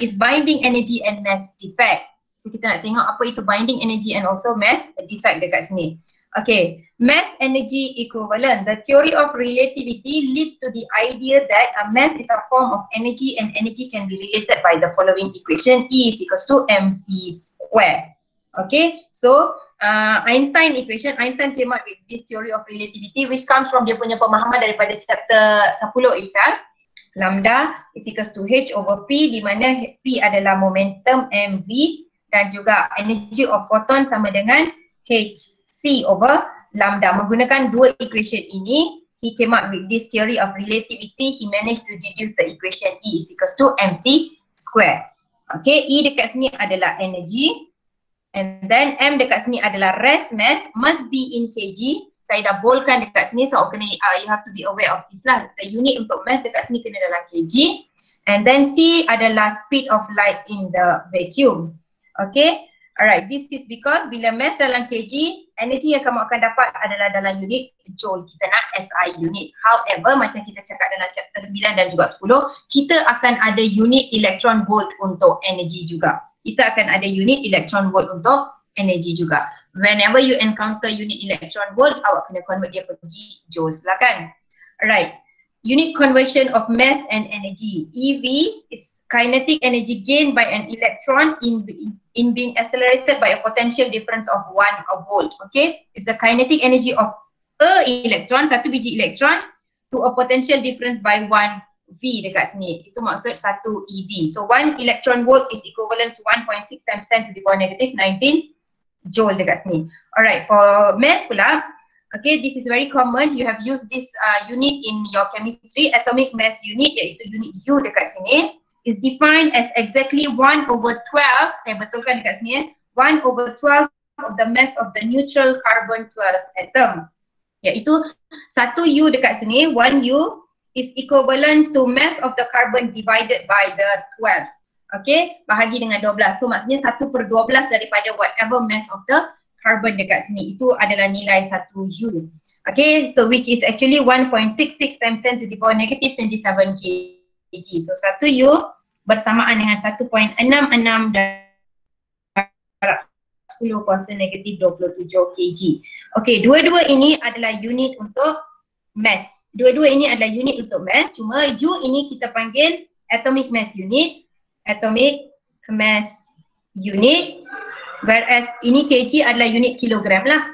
is binding energy and mass defect. So kita nak tengok apa itu binding energy and also mass defect dekat sini. Okay, mass energy equivalent. The theory of relativity leads to the idea that a mass is a form of energy and energy can be related by the following equation. E is equals to mc square. Okay, so Einstein equation, Einstein came up with this theory of relativity which comes from dia punya pemahaman daripada chapter 10 itself. Lambda is equals to H over P, di mana P adalah momentum mv dan juga energy of photon sama dengan hc over lambda. Menggunakan dua equation ini, he came up with this theory of relativity. He managed to deduce the equation E is equals to mc square. Okay, E dekat sini adalah energy and then M dekat sini adalah rest mass, must be in kg. Saya dah boldkan dekat sini, so kena you have to be aware of this lah. The unit untuk mass dekat sini kena dalam kg. And then C adalah speed of light in the vacuum. Okay, alright, this is because bila mass dalam kg, energy yang kamu akan dapat adalah dalam unit joule. Kita nak SI unit. However, macam kita cakap dalam chapter 9 dan juga 10, kita akan ada unit electron volt untuk energy juga. Kita akan ada unit electron volt untuk energy juga. Whenever you encounter unit electron volt, awak kena convert dia pergi joule lah kan. Alright, unit conversion of mass and energy. EV is kinetic energy gained by an electron in being accelerated by a potential difference of 1 volt. Okay, it's the kinetic energy of a electron, satu biji elektron, to a potential difference by 1 V dekat sini. Itu maksud 1 EV. So 1 electron volt is equivalent to 1.6 times 10 to the power negative 19 joule dekat sini. Alright, for mass pula, okay, this is very common. You have used this unit in your chemistry. Atomic mass unit, iaitu unit U dekat sini, is defined as exactly 1 over 12, saya betulkan dekat sini 1 over 12 of the mass of the neutral carbon 12 atom. Iaitu 1 U dekat sini, 1 U is equivalent to mass of the carbon divided by the 12. Okay, bahagi dengan 12. So maksudnya 1/12 daripada whatever mass of the carbon dekat sini. Itu adalah nilai 1 U. Okay, so which is actually 1.66 times 10 to the power negative 27 kg. So 1 U bersamaan dengan 1.66 darab 10 kuasa negatif 27 kg. Okay, dua-dua ini adalah unit untuk mass. Dua-dua ini adalah unit untuk mass. Cuma U ini kita panggil atomic mass unit. Atomic mass unit, whereas ini kg adalah unit kilogram lah,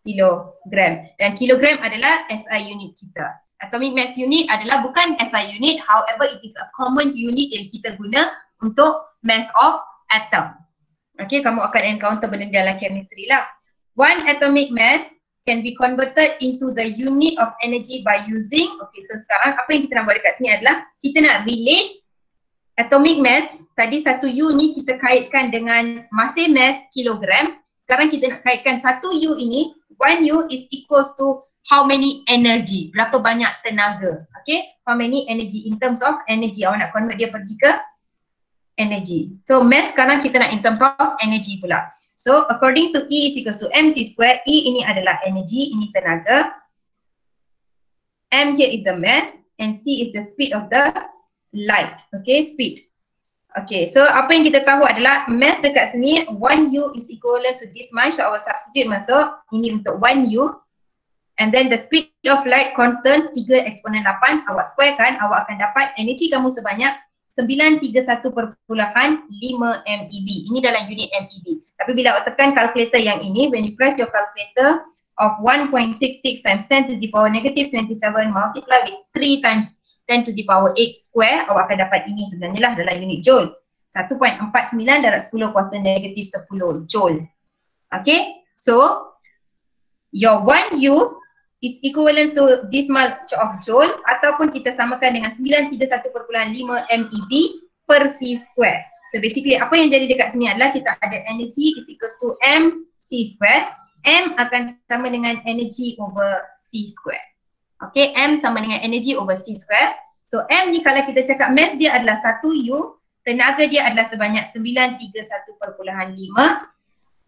kilogram, dan kilogram adalah SI unit kita. Atomic mass unit adalah bukan SI unit, however it is a common unit yang kita guna untuk mass of atom. Okay, kamu akan encounter benda dalam chemistry lah. One atomic mass can be converted into the unit of energy by using, okay, so sekarang apa yang kita nak buat dekat sini adalah kita nak relate atomic mass. Tadi 1 U ni kita kaitkan dengan masih mass kilogram. Sekarang kita nak kaitkan 1 U ini, 1 U is equals to how many energy, berapa banyak tenaga. Okay, how many energy, in terms of energy, awak nak convert dia pergi ke energy. So mass sekarang kita nak in terms of energy pula. So according to E is equals to mc square, E ini adalah energy, ini tenaga, M here is the mass and C is the speed of the light. Okay, speed. Okay, so apa yang kita tahu adalah mass dekat sini 1 U is equivalent to this much. So our substitute masuk, ini untuk 1 U. And then the speed of light constant 3 eksponen 8, awak square kan, awak akan dapat energy kamu sebanyak 931.5 MeV. Ini dalam unit MeV. Tapi bila awak tekan kalkulator yang ini, when you press your calculator of 1.66 times 10 to the power negative 27 multiply with 3 times 10 to the power 8 square, awak akan dapat ini sebenarnya lah dalam unit joule. 1.49 darab 10 kuasa negatif 10 joule. Okay, so your 1 U is equivalent to this much of joule, ataupun kita samakan dengan 931.5 MeV per C square. So basically apa yang jadi dekat sini adalah kita ada energy is equals to mc square. M akan sama dengan energy over C square. Okay, M sama dengan energy over C square. So M ni kalau kita cakap mass dia adalah 1 U, tenaga dia adalah sebanyak 931.5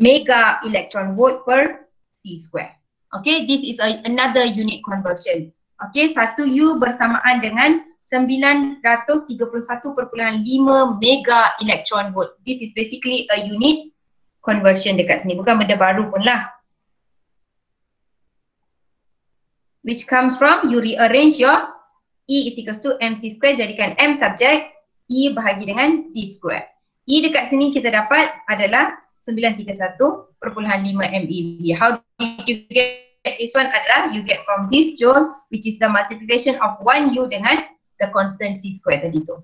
mega electron volt per C square. Okay, this is another unit conversion. Okay, 1 U bersamaan dengan 931.5 mega electron volt. This is basically a unit conversion dekat sini, bukan benda baru pun lah. Which comes from, you rearrange your E is equals to mc square, jadikan M subjek, E bahagi dengan C square. E dekat sini kita dapat adalah 931.5 MeV. How did you get this one? Adalah you get from this joule, which is the multiplication of 1U dengan the constant C square tadi tu.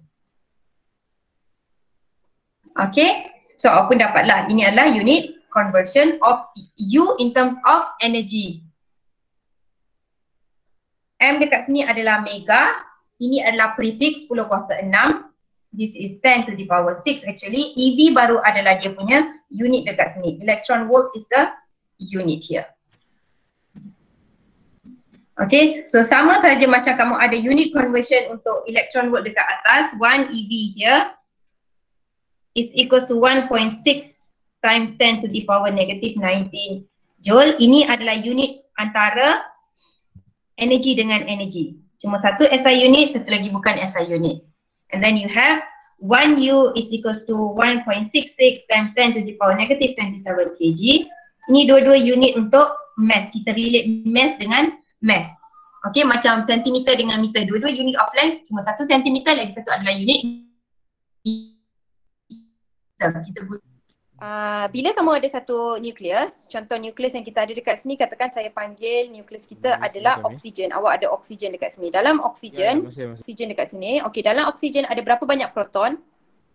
Okay, so apa pun dapatlah, ini adalah unit conversion of U in terms of energy. M dekat sini adalah mega, ini adalah prefix 10 kuasa 6. This is 10 to the power 6 actually. EV baru adalah dia punya unit dekat sini. Electron volt is the unit here. Okay, so sama saja macam kamu ada unit conversion untuk electron volt dekat atas, 1 EV here is equals to 1.6 times 10 to the power negative 19 joule. Ini adalah unit antara energy dengan energy. Cuma satu SI unit, satu lagi bukan SI unit. And then you have 1U is equals to 1.66 times 10 to the power negative 27 kg. Ini dua-dua unit untuk mass. Kita relate mass dengan mass. Okay, macam sentimeter dengan meter. Dua-dua unit of length, cuma satu sentimeter, lagi satu adalah unit meter. Kita guna. Bila kamu ada satu nukleus, contoh nukleus yang kita ada dekat sini, katakan saya panggil nukleus kita adalah oksigen. Awak ada oksigen dekat sini. Dalam oksigen, oksigen dekat sini. Okey, dalam oksigen ada berapa banyak proton?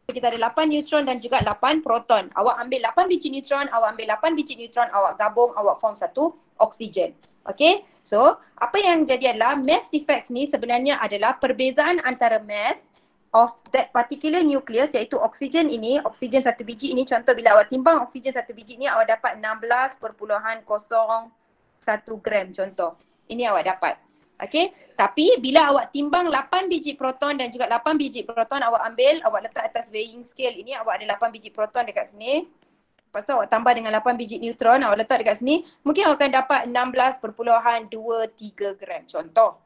Kita ada 8 neutron dan juga 8 proton. Awak ambil 8 biji neutron, awak ambil 8 biji neutron, awak gabung, awak form satu oksigen. Okey, so apa yang jadi adalah mass defects ni sebenarnya adalah perbezaan antara mass of that particular nucleus, iaitu oksigen ini, oksigen satu biji ini, contoh bila awak timbang oksigen satu biji ini, awak dapat 16.01 gram contoh. Ini awak dapat. Okey, tapi bila awak timbang 8 biji proton dan juga 8 biji proton, awak ambil, awak letak atas weighing scale ini, awak ada 8 biji proton dekat sini. Lepas tu awak tambah dengan 8 biji neutron, awak letak dekat sini, mungkin awak akan dapat 16.23 gram contoh.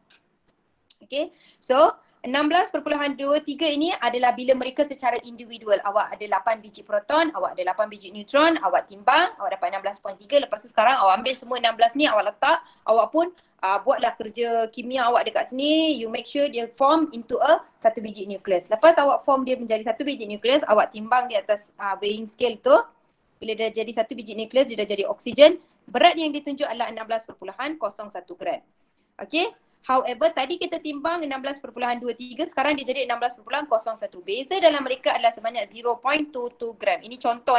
Okey, so 16.23 ini adalah bila mereka secara individual. Awak ada 8 biji proton, awak ada 8 biji neutron, awak timbang, awak dapat 16.3. Lepas tu sekarang awak ambil semua 16 ni, awak letak, awak pun buatlah kerja kimia awak dekat sini. You make sure dia form into a satu biji nukleus. Lepas awak form dia menjadi satu biji nukleus, awak timbang di atas weighing scale tu. Bila dia jadi satu biji nukleus, dia dah jadi oksigen. Berat yang ditunjuk adalah 16.01 gram. Okay. However, tadi kita timbang 16.23, sekarang dia jadi 16.01. Beza dalam mereka adalah sebanyak 0.22 gram. Ini contoh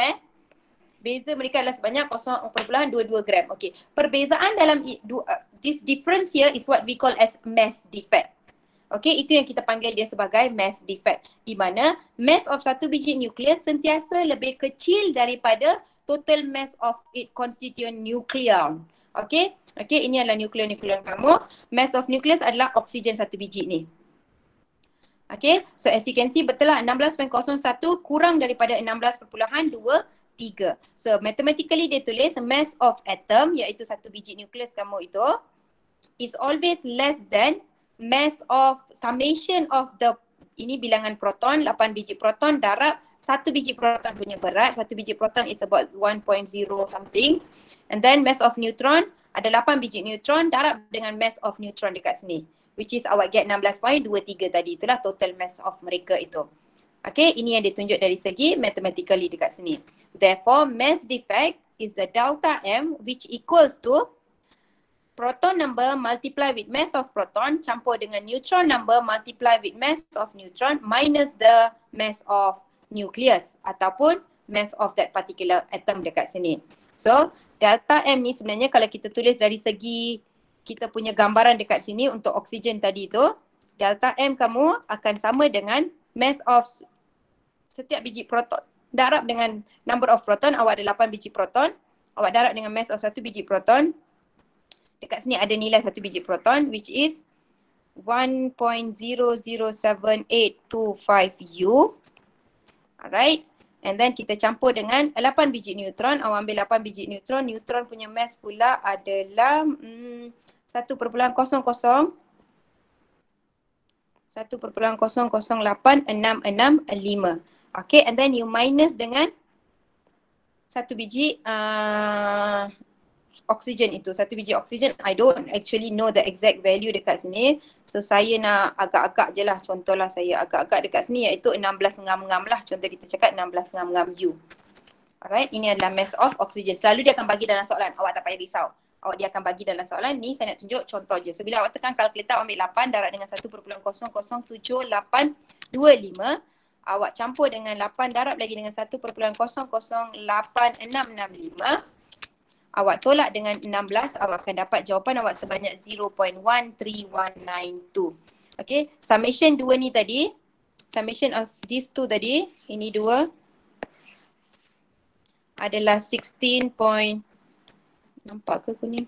Beza mereka adalah sebanyak 0.22 gram. Okey. Perbezaan dalam this difference here is what we call as mass defect. Okey, itu yang kita panggil dia sebagai mass defect. Di mana mass of satu biji nukleus sentiasa lebih kecil daripada total mass of its constituent nucleon. Okey. Okey, ini adalah nukleon kamu. Mass of nucleus adalah oksigen satu biji ni. Okey, so as you can see betul lah 16.01 kurang daripada 16.23. So mathematically dia tulis mass of atom, iaitu satu biji nukleus kamu itu, is always less than mass of summation of the, ini bilangan proton, 8 biji proton darab satu biji proton punya berat. Satu biji proton is about 1.0 something. And then mass of neutron, ada 8 biji neutron darab dengan mass of neutron dekat sini. Which is awak get 16.23 tadi. Itulah total mass of mereka itu. Okay, ini yang ditunjuk dari segi mathematically dekat sini. Therefore, mass defect is the delta M which equals to proton number multiply with mass of proton campur dengan neutron number multiply with mass of neutron minus the mass of nucleus ataupun mass of that particular atom dekat sini. So, delta M ni sebenarnya kalau kita tulis dari segi kita punya gambaran dekat sini untuk oksigen tadi tu, delta M kamu akan sama dengan mass of setiap biji proton darab dengan number of proton. Awak ada 8 biji proton, awak darab dengan mass of satu biji proton. Dekat sini ada nilai satu biji proton which is 1.007825U. Alright. And then kita campur dengan 8 biji neutron. Awak ambil 8 biji neutron. Neutron punya mass pula adalah 1.00 1.0086665. Okay, and then you minus dengan satu biji oksigen itu. Satu biji oksigen, I don't actually know the exact value dekat sini. So saya nak agak-agak je lah, contohlah saya agak-agak dekat sini iaitu 16 ngam-ngam lah. Contoh kita cakap 16 ngam-ngam U. Alright, ini adalah mass of oksigen. Selalu dia akan bagi dalam soalan, awak tak payah risau. Dia akan bagi dalam soalan ni, saya nak tunjuk contoh je. So bila awak tekan kalkulator, ambil 8 darab dengan 1.0077825. Awak campur dengan 8 darab lagi dengan 1.0086665. Awak tolak dengan 16, awak akan dapat jawapan awak sebanyak 0.13192. Okay, summation 2 ni tadi, summation of these two tadi, ini 2 adalah 16 point, nampak ke kuning?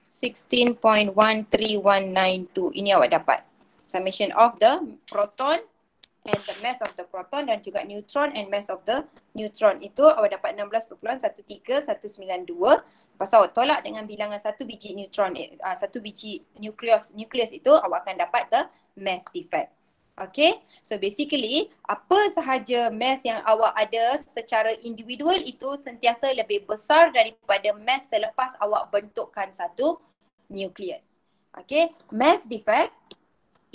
16.13192. Ini awak dapat. Summation of the proton and the mass of the proton dan juga neutron and mass of the neutron. Itu awak dapat 16.13192. Lepas awak tolak dengan bilangan satu biji neutron, satu biji nukleus itu, awak akan dapat the mass defect. Okay, so basically apa sahaja mass yang awak ada secara individual itu sentiasa lebih besar daripada mass selepas awak bentukkan satu nukleus. Okay, mass defect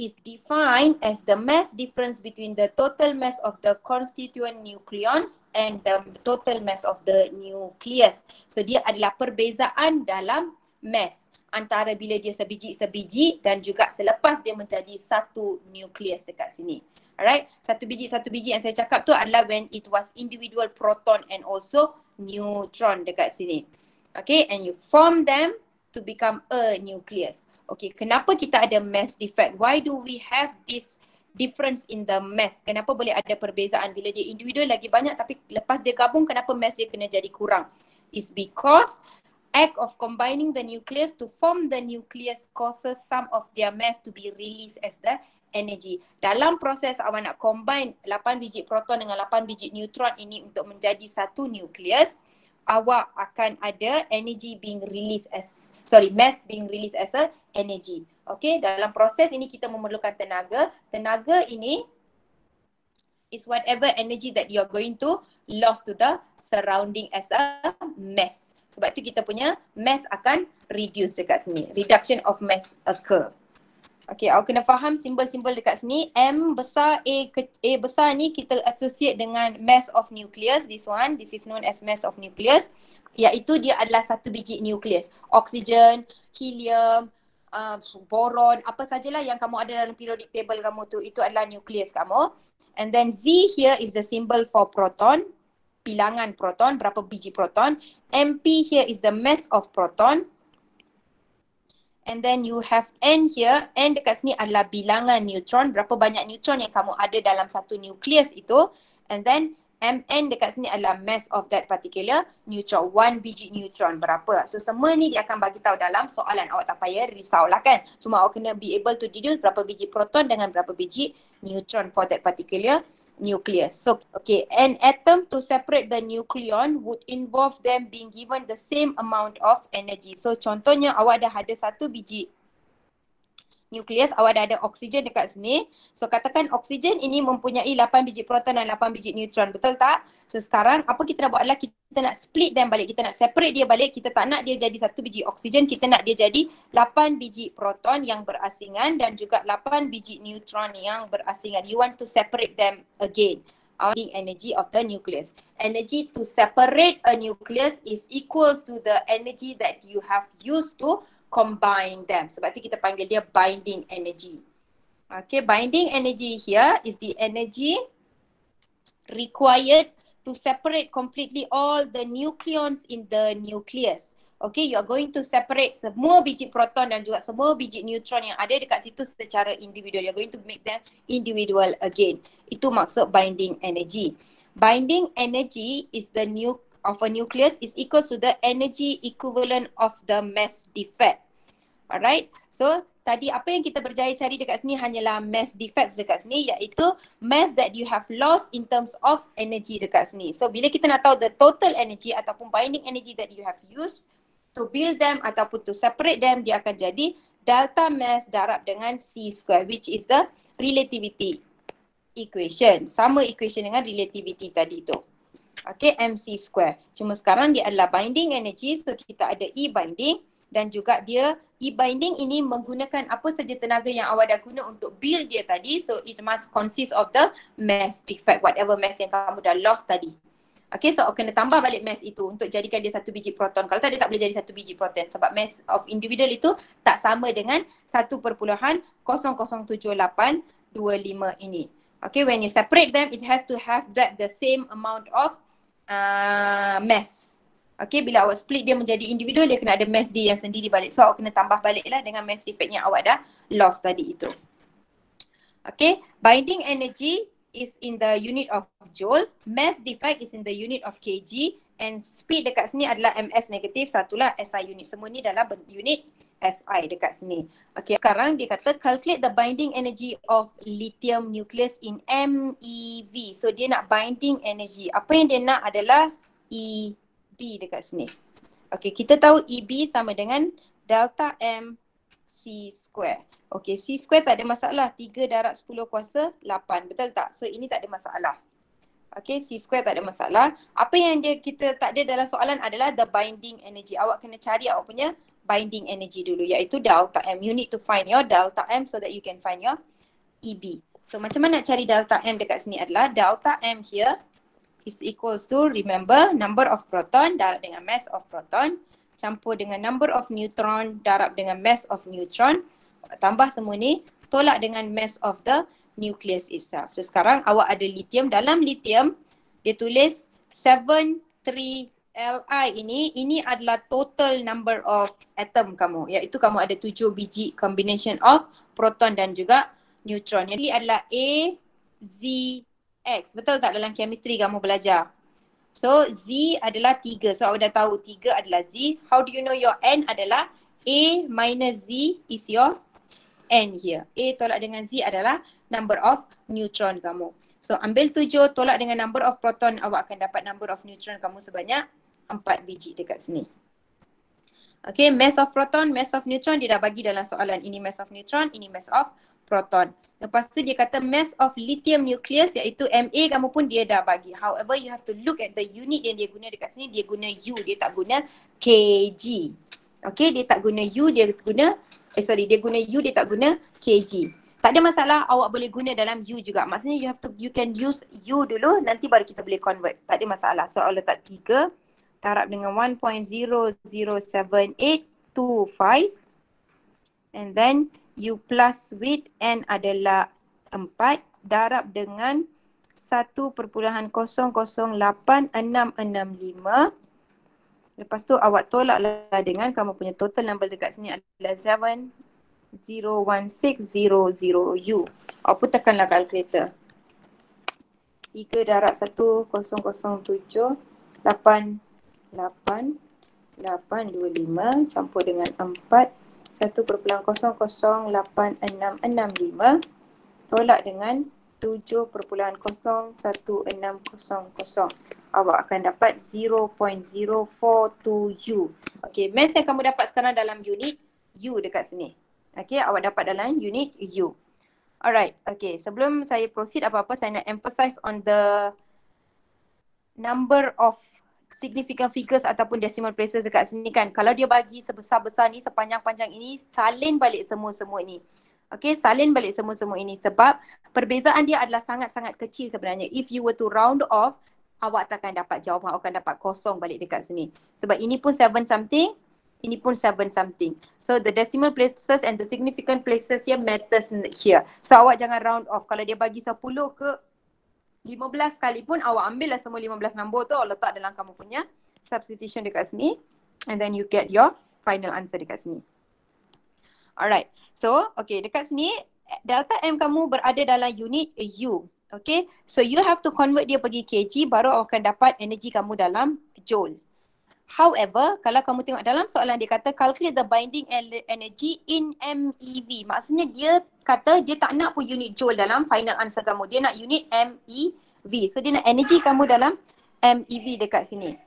is defined as the mass difference between the total mass of the constituent nucleons and the total mass of the nucleus. So dia adalah perbezaan dalam mass antara bila dia sebiji-sebiji dan juga selepas dia menjadi satu nukleus dekat sini. Alright, satu biji yang saya cakap tu adalah when it was individual proton and also neutron dekat sini. Okay, and you form them to become a nucleus. Okay, kenapa kita ada mass defect? Why do we have this difference in the mass? Kenapa boleh ada perbezaan bila dia individual lagi banyak tapi lepas dia gabung kenapa mass dia kena jadi kurang? It's because act of combining the nucleus to form the nucleus causes some of their mass to be released as the energy. Dalam proses awak nak combine 8 biji proton dengan 8 biji neutron ini untuk menjadi satu nucleus, awak akan ada energy being released as, mass being released as a energy. Okay, dalam proses ini kita memerlukan tenaga. Tenaga ini is whatever energy that you are going to lost to the surrounding as a mass. Sebab tu kita punya mass akan reduce dekat sini. Reduction of mass occur. Okay, awak kena faham simbol-simbol dekat sini. M besar, A besar ni kita associate dengan mass of nucleus. This one, this is known as mass of nucleus. Iaitu dia adalah satu biji nucleus. Oksigen, helium, boron, apa sajalah yang kamu ada dalam periodic table kamu tu, itu adalah nucleus kamu. And then Z here is the symbol for proton. Bilangan proton, berapa biji proton. MP here is the mass of proton. And then you have N here. N dekat sini adalah bilangan neutron. Berapa banyak neutron yang kamu ada dalam satu nukleus itu. And then Mn dekat sini adalah mass of that particular neutron. 1 biji neutron berapa. So semua ni dia akan bagi tahu dalam soalan. Awak tak payah risau lah kan. Cuma awak kena be able to deduce berapa biji proton dengan berapa biji neutron for that particular nucleus. So, okay, an atom to separate the nucleon would involve them being given the same amount of energy. So, contohnya awak dah ada satu biji nukleus, awak dah ada oksigen dekat sini. So, katakan oksigen ini mempunyai 8 biji proton dan 8 biji neutron, betul tak? So, sekarang apa kita nak buat adalah kita nak split them balik, kita nak separate dia balik. Kita tak nak dia jadi satu biji oksigen, kita nak dia jadi 8 biji proton yang berasingan dan juga 8 biji neutron yang berasingan. You want to separate them again. The energy of the nucleus. Energy to separate a nucleus is equals to the energy that you have used to combine them. Sebab tu kita panggil dia binding energy. Okay, binding energy here is the energy required to separate completely all the nucleons in the nucleus. Okay, you are going to separate semua biji proton dan juga semua biji neutron yang ada dekat situ secara individual. You are going to make them individual again. Itu maksud binding energy. Binding energy is the of a nucleus is equal to the energy equivalent of the mass defect. Alright, so tadi apa yang kita berjaya cari dekat sini hanyalah mass defects dekat sini, iaitu mass that you have lost in terms of energy dekat sini. So bila kita nak tahu the total energy ataupun binding energy that you have used, to build them ataupun to separate them, dia akan jadi delta mass darab dengan C square, which is the relativity equation. Sama equation dengan relativity tadi tu. Okay, MC square. Cuma sekarang dia adalah binding energy, so kita ada E binding dan juga dia E binding ini menggunakan apa saja tenaga yang awak dah guna untuk build dia tadi, so it must consist of the mass defect, whatever mass yang kamu dah lost tadi. Okay, so kena tambah balik mass itu untuk jadikan dia satu biji proton. Kalau tak, dia tak boleh jadi satu biji proton sebab mass of individual itu tak sama dengan 1.00782 ini. Okay, when you separate them, it has to have that the same amount of mass. Okay, bila awak split dia menjadi individual, dia kena ada mass dia yang sendiri balik. So awak kena tambah balik lah dengan mass defect yang awak dah lost tadi itu. Okay, binding energy is in the unit of joule, mass defect is in the unit of kg, and speed dekat sini adalah ms negatif, satulah SI unit. Semua ni dalam unit SI dekat sini. Okay, sekarang dia kata calculate the binding energy of lithium nucleus in MeV. So dia nak binding energy. Apa yang dia nak adalah EB dekat sini. Okay, kita tahu EB sama dengan delta M C square. Okay, C square tak ada masalah. 3 darab 10 kuasa 8. Betul tak? So ini tak ada masalah. Okay, C square tak ada masalah. Apa yang kita tak ada dalam soalan adalah the binding energy. Awak kena cari awak punya binding energy dulu, iaitu delta M. You need to find your delta M so that you can find your EB. So macam mana nak cari delta M dekat sini adalah delta M here is equals to, remember, number of proton darab dengan mass of proton campur dengan number of neutron darab dengan mass of neutron, tambah semua ni tolak dengan mass of the nucleus itself. So sekarang awak ada lithium. Dalam lithium dia tulis 73 Li ini adalah total number of atom kamu, iaitu kamu ada 7 biji combination of proton dan juga neutron. Jadi adalah A, Z, X. Betul tak dalam chemistry kamu belajar? So Z adalah 3. So awak dah tahu 3 adalah Z. How do you know your N adalah A minus Z is your N here. A tolak dengan Z adalah number of neutron kamu. So ambil 7 tolak dengan number of proton, awak akan dapat number of neutron kamu sebanyak 4 biji dekat sini. Okay, mass of proton, mass of neutron dia dah bagi dalam soalan. Ini mass of neutron, ini mass of proton. Lepas tu dia kata mass of lithium nucleus iaitu Ma kamu pun dia dah bagi. However, you have to look at the unit yang dia guna dekat sini. Dia guna U, dia tak guna kg. Okay, dia tak guna U, dia guna dia guna U, dia tak guna kg. Tak ada masalah, awak boleh guna dalam U juga. Maksudnya you can use U dulu, nanti baru kita boleh convert. Tak ada masalah. So awak letak 3 darab dengan 1.00782 and then U plus with N adalah 4 darab dengan 1.008665. Lepas tu awak tolaklah dengan kamu punya total number dekat sini adalah 7.01600U. Awak pun tekanlah kalkulator. 3 darab 1007 8825 campur dengan 4 1.00865 tolak dengan 7.01600. Awak akan dapat 0.042U. Okay, mass yang kamu dapat sekarang dalam unit U dekat sini. Okay, awak dapat dalam unit U. Alright, okay, sebelum saya proceed apa-apa, saya nak emphasize on the number of significant figures ataupun decimal places dekat sini kan. Kalau dia bagi sebesar-besar ni, sepanjang-panjang ini, salin balik semua-semua ni. Okay, salin balik semua-semua ini sebab perbezaan dia adalah sangat-sangat kecil sebenarnya. If you were to round off, awak takkan dapat jawapan, awak akan dapat kosong balik dekat sini. Sebab ini pun 7 something, ini pun 7 something. So the decimal places and the significant places here matters here. So awak jangan round off. Kalau dia bagi 10 ke 15 kali pun awak ambil lah semua 15 nombor tu, awak letak dalam kamu punya substitution dekat sini and then you get your final answer dekat sini. Alright, so okay, dekat sini delta M kamu berada dalam unit U. Okay, so you have to convert dia pergi kg baru awak akan dapat energy kamu dalam joule. However, kalau kamu tengok dalam soalan dia kata calculate the binding energy in MeV. Maksudnya dia kata dia tak nak pun unit joule dalam final answer kamu. Dia nak unit MeV. So dia nak energy kamu dalam MeV dekat sini.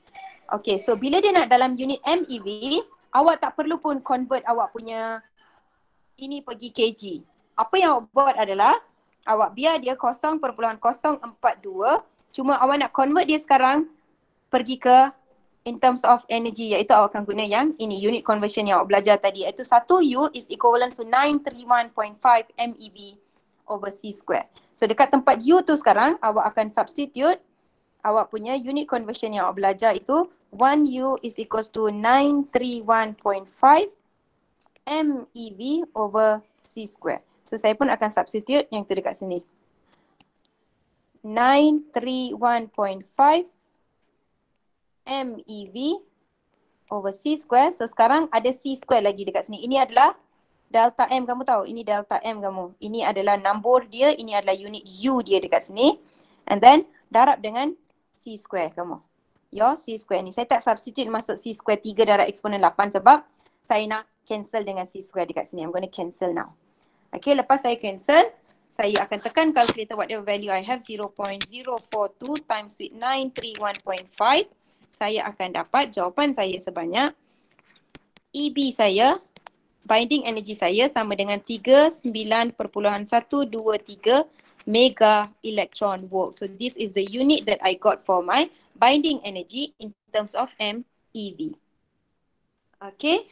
Okay, so bila dia nak dalam unit MeV, awak tak perlu pun convert awak punya ini pergi kg. Apa yang awak buat adalah awak biar dia 0.042, cuma awak nak convert dia sekarang pergi ke in terms of energy, iaitu awak akan guna yang ini unit conversion yang awak belajar tadi, iaitu 1 U is equivalent to 931.5 MeV over C square. So dekat tempat U tu sekarang awak akan substitute awak punya unit conversion yang awak belajar itu 1 U is equals to 931.5 MeV over C square. So saya pun akan substitute yang tu dekat sini. 931.5 MeV over C square. So sekarang ada C square lagi dekat sini. Ini adalah delta M, kamu tahu. Ini delta M kamu. Ini adalah nombor dia. Ini adalah unit U dia dekat sini. And then darab dengan C square kamu. Your C square ni. Saya tak substitute masuk C square 3 darab eksponen 8 sebab saya nak cancel dengan C square dekat sini. I'm going to cancel now. Okay, lepas saya cancel, saya akan tekan calculator whatever value I have, 0.042 times with 931.5. Saya akan dapat jawapan saya sebanyak EB saya, binding energy saya sama dengan 39.123 mega electron volt. So this is the unit that I got for my binding energy in terms of MeV. Okay.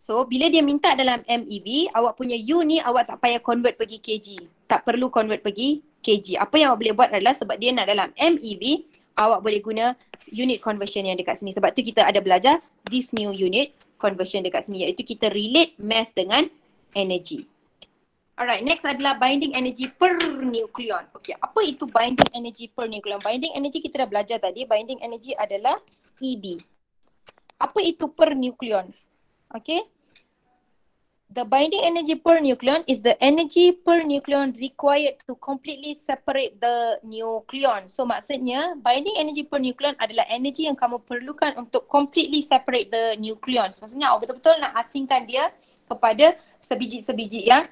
So bila dia minta dalam MeV, awak punya U ni awak tak payah convert pergi kg. Tak perlu convert pergi kg. Apa yang awak boleh buat adalah sebab dia nak dalam MeV, awak boleh guna unit conversion yang dekat sini. Sebab tu kita ada belajar this new unit conversion dekat sini, iaitu kita relate mass dengan energy. Alright, next adalah binding energy per nucleon. Okay, apa itu binding energy per nucleon? Binding energy kita dah belajar tadi. Binding energy adalah EB. Apa itu per nucleon? Okay. The binding energy per nucleon is the energy per nucleon required to completely separate the nucleon. So maksudnya binding energy per nucleon adalah energy yang kamu perlukan untuk completely separate the nucleons. Maksudnya awak betul-betul nak asingkan dia kepada sebiji-sebiji yang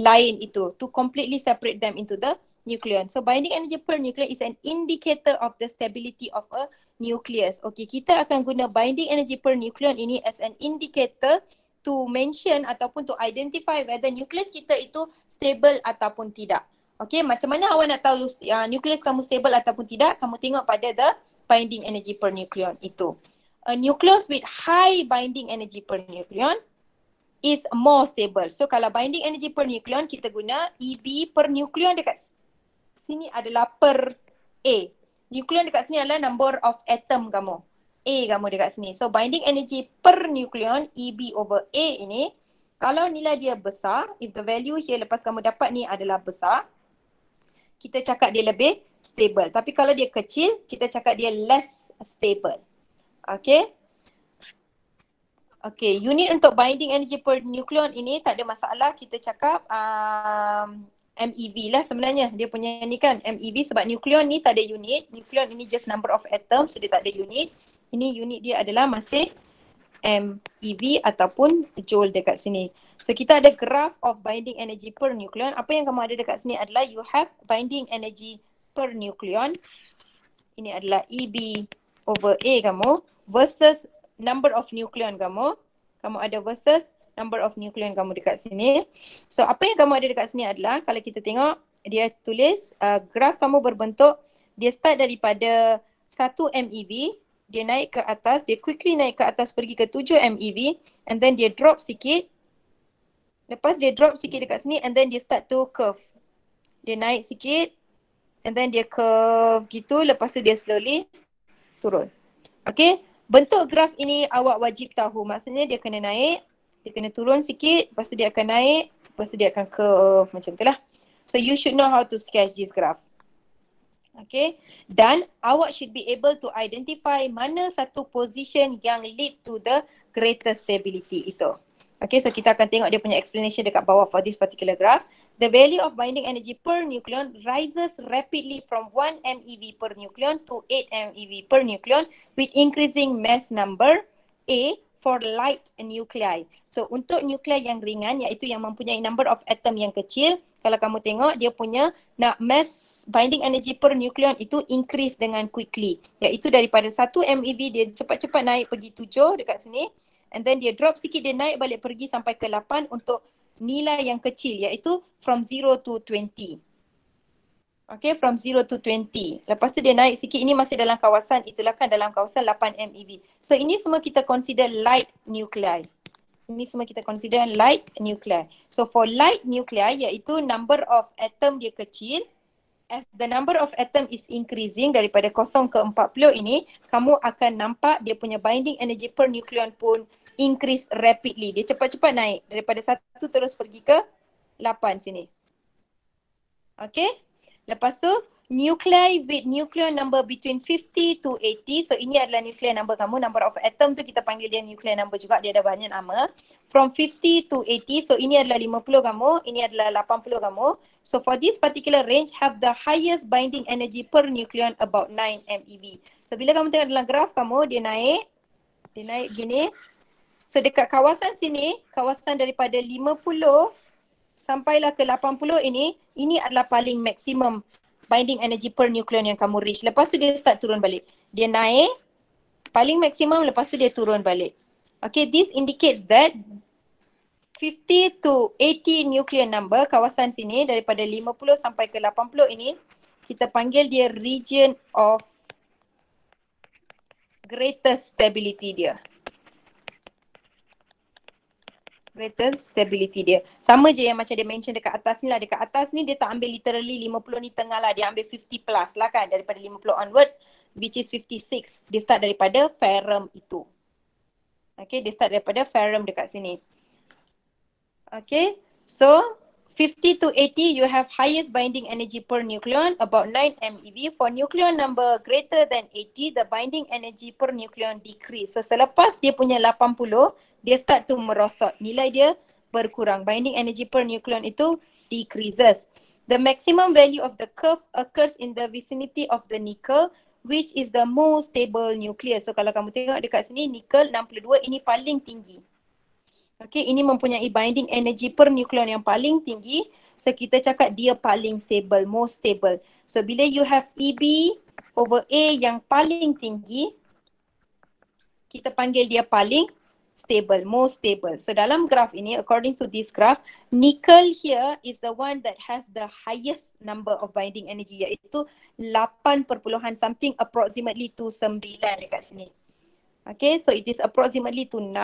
lain itu, to completely separate them into the nucleon. So binding energy per nucleon is an indicator of the stability of a nucleus. Okay, kita akan guna binding energy per nucleon ini as an indicator to mention ataupun to identify whether nucleus kita itu stable ataupun tidak. Okay, macam mana awak nak tahu nucleus kamu stable ataupun tidak? Kamu tengok pada the binding energy per nucleon itu. A nucleus with high binding energy per nucleon is more stable. So kalau binding energy per nucleon, kita guna EB per nucleon dekat sini adalah per A. Nucleon dekat sini adalah number of atom kamu. A kamu dekat sini. So binding energy per nucleon EB over A ini, kalau nilai dia besar, if the value here lepas kamu dapat ni adalah besar, kita cakap dia lebih stable. Tapi kalau dia kecil, kita cakap dia less stable. Okay. Okay, unit untuk binding energy per nucleon ini tak ada masalah. Kita cakap MeV lah sebenarnya. Dia punya ni kan MeV sebab nucleon ni tak ada unit. Nucleon ini just number of atoms, so dia tak ada unit. Ini unit dia adalah masih MeV ataupun joule dekat sini. So kita ada graph of binding energy per nucleon. Apa yang kamu ada dekat sini adalah you have binding energy per nucleon. Ini adalah EB over A kamu versus number of nucleon kamu. Kamu ada versus number of nucleon kamu dekat sini. So apa yang kamu ada dekat sini adalah kalau kita tengok dia tulis graf kamu berbentuk, dia start daripada 1 MeV, dia naik ke atas, dia quickly naik ke atas pergi ke 7 MeV and then dia drop sikit. Lepas dia drop sikit dekat sini and then dia start to curve. Dia naik sikit and then dia curve gitu, lepas tu dia slowly turun. Okay, bentuk graf ini awak wajib tahu. Maksudnya dia kena naik, dia kena turun sikit, lepas tu dia akan naik, lepas tu dia akan curve macam tu lah. So you should know how to sketch this graph. Okay, dan awak should be able to identify mana satu position yang leads to the greater stability itu. Okay, so kita akan tengok dia punya explanation dekat bawah for this particular graph. The value of binding energy per nucleon rises rapidly from 1 MeV per nucleon to 8 MeV per nucleon with increasing mass number A for light nuclei. So untuk nuclei yang ringan iaitu yang mempunyai number of atom yang kecil, kalau kamu tengok dia punya mass binding energy per nukleon itu increase dengan quickly. Iaitu daripada 1 MeV dia cepat-cepat naik pergi 7 dekat sini. And then dia drop sikit, dia naik balik pergi sampai ke 8 untuk nilai yang kecil iaitu from 0 to 20. Okay, from 0 to 20. Lepas tu dia naik sikit, ini masih dalam kawasan, itulah kan dalam kawasan 8 MeV. So ini semua kita consider light nuclei. Ini semua kita consider light nuclei. So for light nuclei iaitu number of atom dia kecil. As the number of atom is increasing daripada 0 ke 40 ini, kamu akan nampak dia punya binding energy per nucleon pun increase rapidly. Dia cepat-cepat naik daripada 1 terus pergi ke 8 sini. Okay. Lepas tu, nuclei with nucleon number between 50 to 80. So ini adalah nucleon number kamu. Number of atom tu kita panggil dia nucleon number juga. Dia ada banyak nama. From 50 to 80. So ini adalah 50 kamu. Ini adalah 80 kamu. So for this particular range have the highest binding energy per nucleon about 9 MeV. So bila kamu tengok dalam graf kamu, dia naik gini. So dekat kawasan sini, kawasan daripada 50 sampailah ke 80 ini adalah paling maksimum binding energy per nucleon yang kamu reach. Lepas tu dia start turun balik. Dia naik, paling maksimum, lepas tu dia turun balik. Okay, this indicates that 50 to 80 nucleon number kawasan sini daripada 50 sampai ke 80 ini, kita panggil dia region of greatest stability dia. Greatest stability dia. Sama je yang macam dia mention dekat atas ni lah. Dekat atas ni dia tak ambil literally 50 ni tengah lah. Dia ambil 50 plus lah kan. Daripada 50 onwards, which is 56. Dia start daripada ferrum itu. Okay, dia start daripada ferrum dekat sini. Okay, so 50 to 80 you have highest binding energy per nucleon about 9 MeV. For nucleon number greater than 80, the binding energy per nucleon decrease. So selepas dia punya 80, dia start to merosot. Nilai dia berkurang. Binding energy per nucleon itu decreases. The maximum value of the curve occurs in the vicinity of the nickel, which is the most stable nucleus. So kalau kamu tengok dekat sini, nickel 62 ini paling tinggi. Okay, ini mempunyai binding energy per nucleon yang paling tinggi. So kita cakap dia paling stable, most stable. So bila you have EB over A yang paling tinggi, kita panggil dia paling stable, most stable. So dalam graf ini, according to this graph, nickel here is the one that has the highest number of binding energy, iaitu 8 perpuluhan something approximately to 9 dekat sini. Okay, so it is approximately to 9.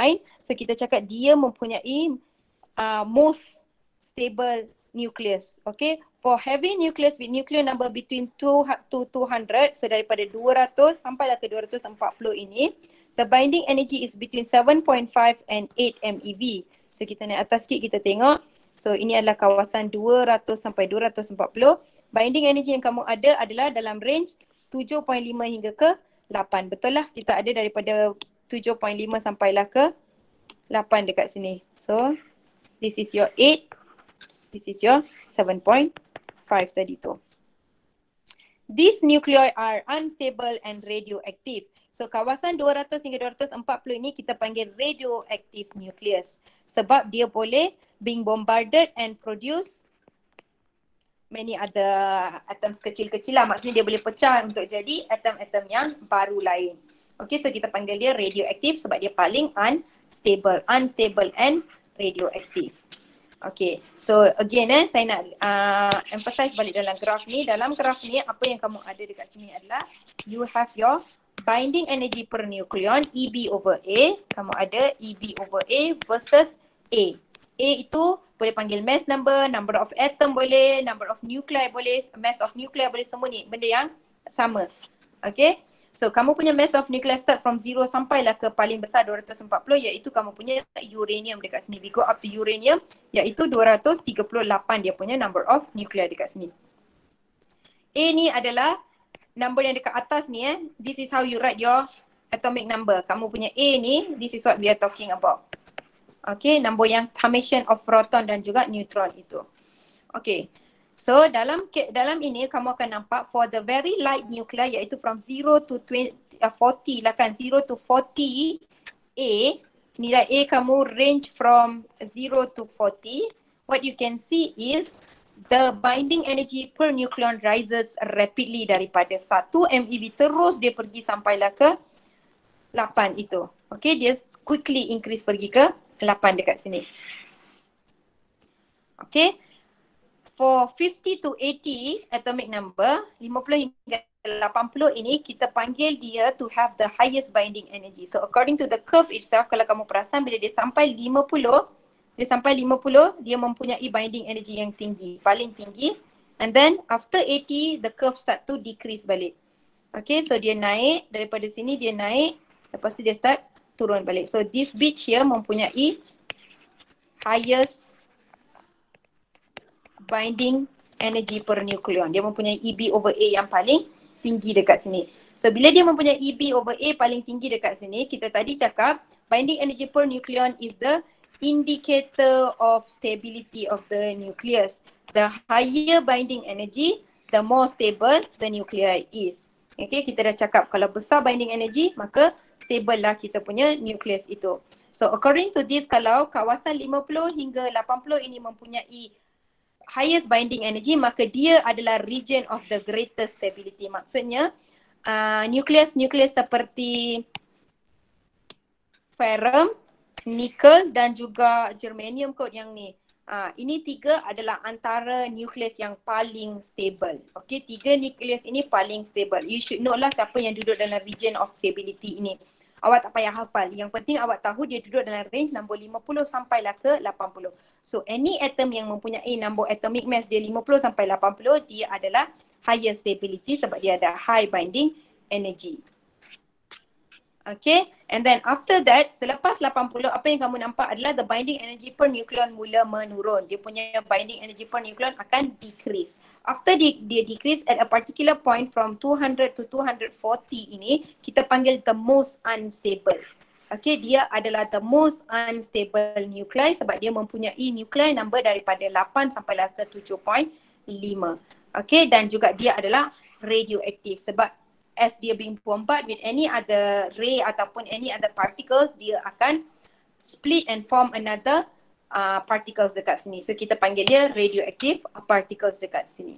So kita cakap dia mempunyai most stable nucleus. Okay, for heavy nucleus with nucleon number between 2 to 200, so daripada 200 sampailah ke 240 ini, the binding energy is between 7.5 and 8 MeV. So kita naik atas sikit, kita tengok. So ini adalah kawasan 200 sampai 240. Binding energy yang kamu ada adalah dalam range 7.5 hingga ke 8. Betul lah, kita ada daripada 7.5 sampailah ke 8 dekat sini. So this is your 8, this is your 7.5 tadi tu. These nuclei are unstable and radioactive. So kawasan 200 hingga 240 ini kita panggil radioactive nucleus. Sebab dia boleh being bombarded and produce many other atoms kecil-kecil lah. Maksudnya dia boleh pecah untuk jadi atom-atom yang baru lain. Okay, so kita panggil dia radioactive sebab dia paling unstable and radioactive. Okay, so again saya nak emphasize balik dalam graf ni. Dalam graf ni apa yang kamu ada dekat sini adalah you have your binding energy per nucleon EB over A. Kamu ada EB over A versus A. A itu boleh panggil mass number, number of atom boleh, number of nuclei boleh, mass of nuclei boleh, semua ni benda yang sama. Okay, so kamu punya mass of nuclei start from 0 sampailah ke paling besar 240, iaitu kamu punya uranium dekat sini. We go up to uranium, iaitu 238 dia punya number of nuclei dekat sini. A ni adalah number yang dekat atas ni This is how you write your atomic number. Kamu punya A ni, this is what we are talking about. Okay, number yang summation of proton dan juga neutron itu. Okay, so dalam ini kamu akan nampak for the very light nuclei, iaitu from 0 to 40 lah kan, 0 to 40 A, nilai A kamu range from 0 to 40. What you can see is the binding energy per nucleon rises rapidly daripada 1 MeV terus dia pergi sampailah ke 8 itu. Okay, dia quickly increase pergi ke 8 dekat sini. Okay, for 50 to 80 atomic number, 50 hingga 80 ini kita panggil dia to have the highest binding energy. So according to the curve itself, kalau kamu perasan bila dia sampai 50, dia mempunyai binding energy yang tinggi, paling tinggi. And then after 80, the curve start to decrease balik. Okay, so dia naik, daripada sini dia naik, lepas tu dia start turun balik. So this bit here mempunyai highest binding energy per nucleon. Dia mempunyai EB over A yang paling tinggi dekat sini. So bila dia mempunyai EB over A paling tinggi dekat sini, kita tadi cakap binding energy per nucleon is the indicator of stability of the nucleus. The higher binding energy, the more stable the nuclei is. Okay, kita dah cakap kalau besar binding energy, maka stable lah kita punya nucleus itu. So according to this, kalau kawasan 50 hingga 80 ini mempunyai highest binding energy, maka dia adalah region of the greatest stability. Maksudnya nukleus seperti ferrum, nikel dan juga germanium kot yang ni. Ini tiga adalah antara nukleus yang paling stable. Okay, tiga nukleus ini paling stable. You should know lah siapa yang duduk dalam region of stability ini. Awak tak payah hafal. Yang penting awak tahu dia duduk dalam range nombor 50 sampailah ke 80. So any atom yang mempunyai nombor atomic mass dia 50 sampai 80, dia adalah higher stability sebab dia ada high binding energy. Okay, and then after that, selepas 80, apa yang kamu nampak adalah the binding energy per nucleon mula menurun. Dia punya binding energy per nucleon akan decrease. After dia decrease at a particular point from 200 to 240 ini, kita panggil the most unstable. Okay, dia adalah the most unstable nuclei sebab dia mempunyai nuclei number daripada 8 sampai ke 7.5. Okay, dan juga dia adalah radioaktif sebab as dia being bombarded with any other ray ataupun any other particles, dia akan split and form another particles dekat sini. So kita panggil dia radioactive particles dekat sini.